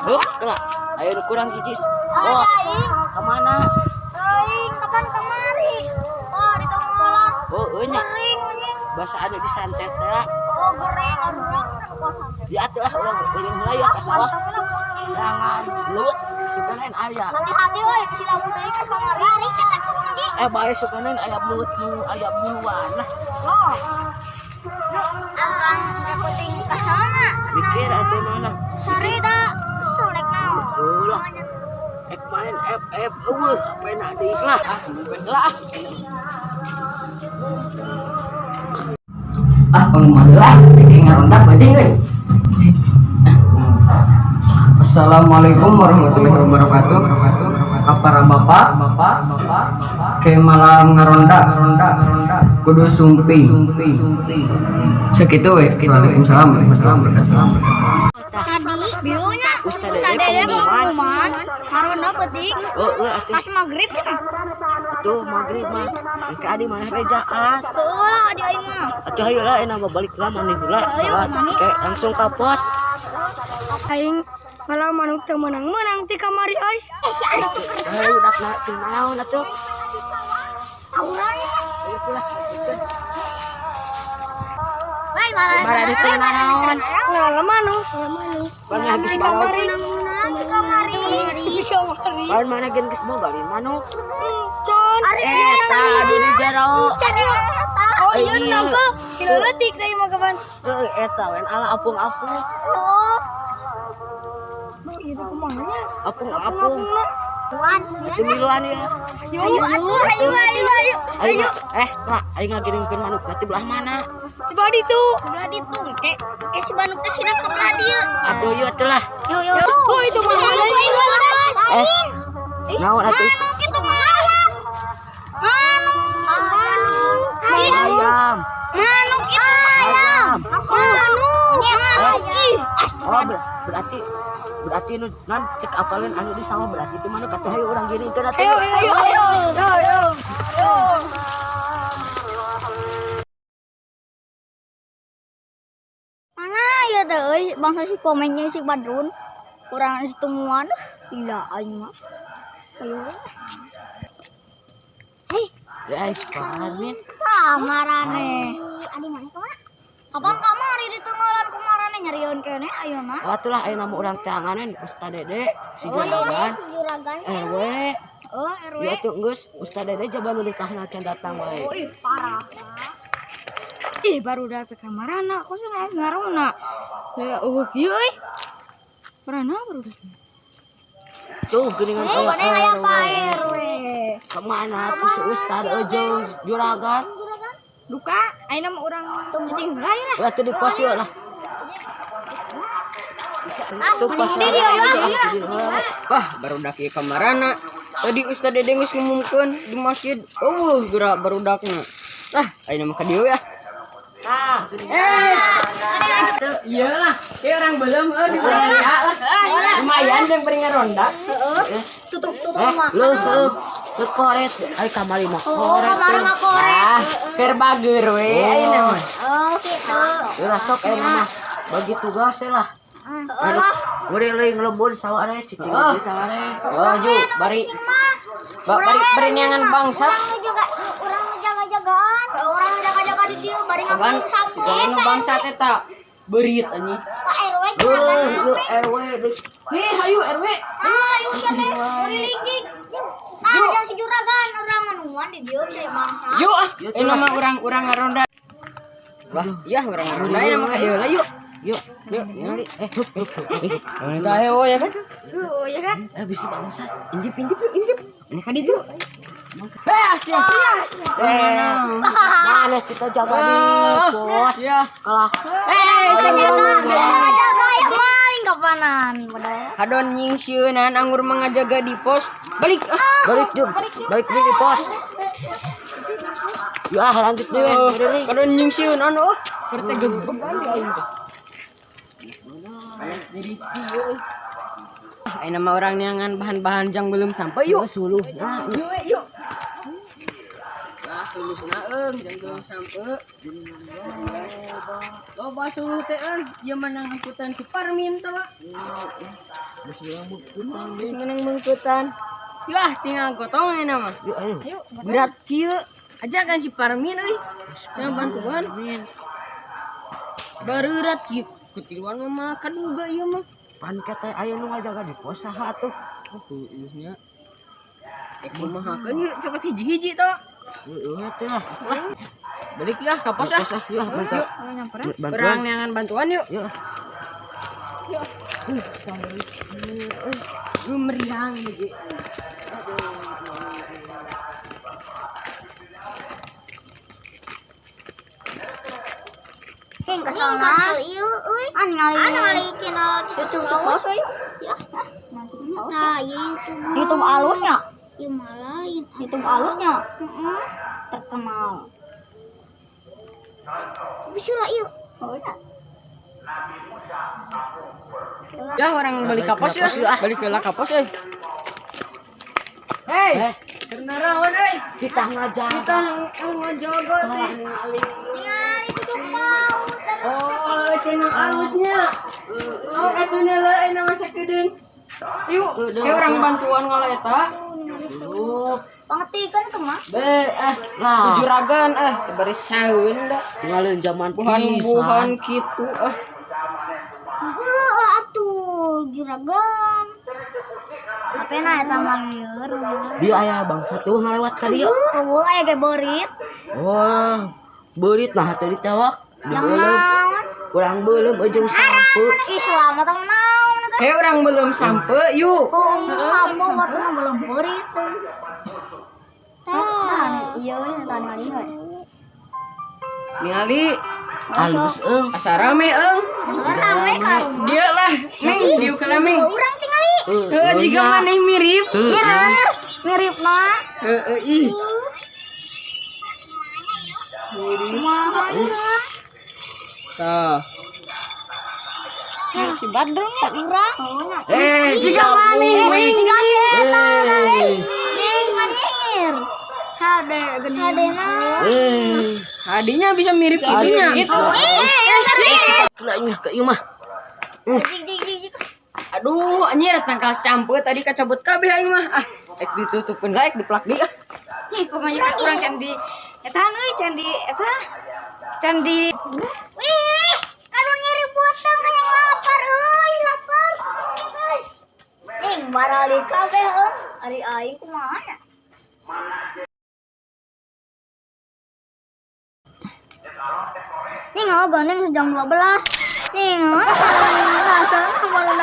Kelak. Ayo kurang gicis. Oh, kemana? Kapan kemari? Oh, di tengah. Oh, nya. Gering. Basaannya disantet ya. Oh, gering. Aduh, Ya atuh lah urang ulin heula ya ka sawah. Jangan luwet sukanen aya. hati-hati euy, si lamun deui ka kamari. Mari kita lagi. Bae sukanen aya mulut nu aya buluan lah. Oh. Arang penting ka sana. Mikir atuh mana. Sari da selek naon. Ulah. Ek main FF pena deui lah. Mungkin lah. Pengumuman bikin ngarondak bading euy. Assalamualaikum warahmatullahi wabarakatuh. Para bapak, ke malam ngarondak kudu sumpi. Segitu we. Waalaikumsalam. Tadi biunya Dede pengumuman ngarondak penting. Pas magrib cenah. Tuh magrib mah. Ke adi mana rejaat. Heulah adi aing mah. Atuh hayu lah ena balik lah mani heula. Kayak langsung ka pos. Aing malah manuk teu menang ti kamari euy. Si ari tuh. Ayo udah na naon atuh. Auranya. Ayo pulah. Bae malah. Bara di teu naon. Ngalah manuk. Bang geus bawa. Di kamari. Bahan mana gen geus bawa bali manuk. Con. Tadi di jero. Oh iya napa? Kileutik deui mah kapan. Eta wen ala apung-apung. Oh. Itu kumanya? Apung-apung. Tuan, Cemilan ya. Ayo. Kak, aing ngakirimkeun manuk berarti belah mana? Di badi tuh. Belah di tuh. Kayak si manuk teh sina ka belah dieu. Atuh yuk atuh lah. Yuk. Oh itu mah. Naon atuh? Manuk itu mah. Manuk. Ayam. Manuk itu ayam. Manuk. Oh, berarti nu nan cek apalin anu di sama berarti itu manuk atuh hayu urang gini teh atuh. Ayo. Mana ya teh euy bangsa si komennya si Badrun. Kurang setemuan. Gila aing mah. Ayo. Guys, panen. Marane. Adi mana kemana? Abang kamari di tenggalan kumarane nyarieun kene ayeuna. Atuh lah ayeuna mah urang teanganan Ustaz Dede si Juragan. RW. Oh, RW. Ya tuh geus Ustaz Dede coba nu nikahna can datang wae. Oh, parah. Baru datang kamarana, kok ngarona. Ya kieu euy. Parana baru datang. Tuh geuningan Aya Pak RW. Kemana tuh si Ustaz jeung Juragan? Duka, ayeuna mah urang cicing heula ya. Lah tuh di pos yuk lah. Tuh pas wah barudak ieu kamarana. Tadi Ustaz Dede geus ngumumkeun di masjid. Gerak barudakna. Tah, ayeuna mah ka dieu ya. Iya lah, kayak orang belum lah. Lumayan yang beri ngarondak. Tutup mah. Lu koret, ay kamari mah koret. Verbager we ayeuna mah. Oh, kitu. Ulah sok ayeuna mah bagi tugas lah. Aduh, beri leuwih ngelebur saware cicing di saware. Yuk, bari niangan bangsa. Urang jaga-jagaan. Urang jaga-jaga di dieu bari ngabung sapu. Jangan bangsa teh tak beurit anjing. Pak RW Yuk RW. Nih, hayu RW. Ayo sate ringgit. Jangan si Juragan urang manuan di dieu saya bangsa. Yuk ini mah urang ngaronda. Wah, iya urang ngaronda ieu mah ka dieu lah yuk. Yuk, nyari. Tah ayo ya kan? Oh ya kan? Bisa bangsa. Injip. Ini ka ditu. Siap. Mana kita jaga di pos Ya. kalah. Jaga yang maling kapanan padahal. Kadon nyingsieunan anggur mangajaga di pos. Balik Balik di pos. Ya lanjut dewe. Kadon nyingsieunan anu kereta gebeg aing teh. Ayeuna mah orang niangan bahan-bahan jang belum sampai yuk. Suluh. Yuk. Nah, sulusna jantung sampai. Lo basuh teh dia menang angkutan si Parmin tuh. Geus menang mengkutan. Lah tinggal gotong nama. Ayo. Berat kieu. Aja kan si Parmin euy. Yang bantuan. Berat kieu. Kutiluan mah makan juga ieu mah. Pan kata aya nu ngajaga di pos saha atuh. Heeh. Kumahakeun yuk coba hiji-hiji toh. Heeh teh lah. Balik ya ke pos ah. Yuk, bantu. Perang neangan bantuan yuk. Yuk. Meriang gitu. Ting kesana. Ningali channel YouTube pos euy. Nah, YouTube alusnya. YouTube alusnya. Terkenal. Bisa lah yuk. Oh ya. Ya orang balik ke pos ya. Balik ke pos euy. Hei, kenaraon euy. Kita ngajaga. Kita ngajaga teh. Ningali YouTube mau. Oh, channel alusnya. Oh, atunya lain nama sakedeung. Yuk, orang bantuan ngalaeta. Pangetikan tuh mah. Lah, Juragan bari saeun da. tinggalin zaman Buhan kitu Atuh juragan. Apa na eta mah lieur. Dia aya bangsa tuh ngalewat ka dieu. Eueuh aya ge beurit. Wah, beurit nah teh ditewak. Yang naon? Kurang belum ujung sampe. Islam atau naon eta? orang belum sampai yuk. Sampo mah belum beurit. Iya we tadi kali we. Ningali Halus asa rame Rame kan. dia lah Ming diu kana Ming. Urang tingali. Jika maneh mirip. Mirip na. Ih. Tah. Si Badrun ya urang. Jika maneh Ming. Manir. Hade geni. Hadena. Hadinya bisa mirip ibunya. Tulanya ke ieu mah. Aduh, anjir tangkal campur tadi kacabut kabeh aing mah. Ek ditutupkeun da ek diplak di. Ih, kebanyakan urang candi. Eta euy candi eta. Candi. Wih, kanu nyeri boteng kayang lapar euy, lapar. Barali kabeh ari aing kumaha nya? Nih gandeng jam 12. Nih, rasanya baru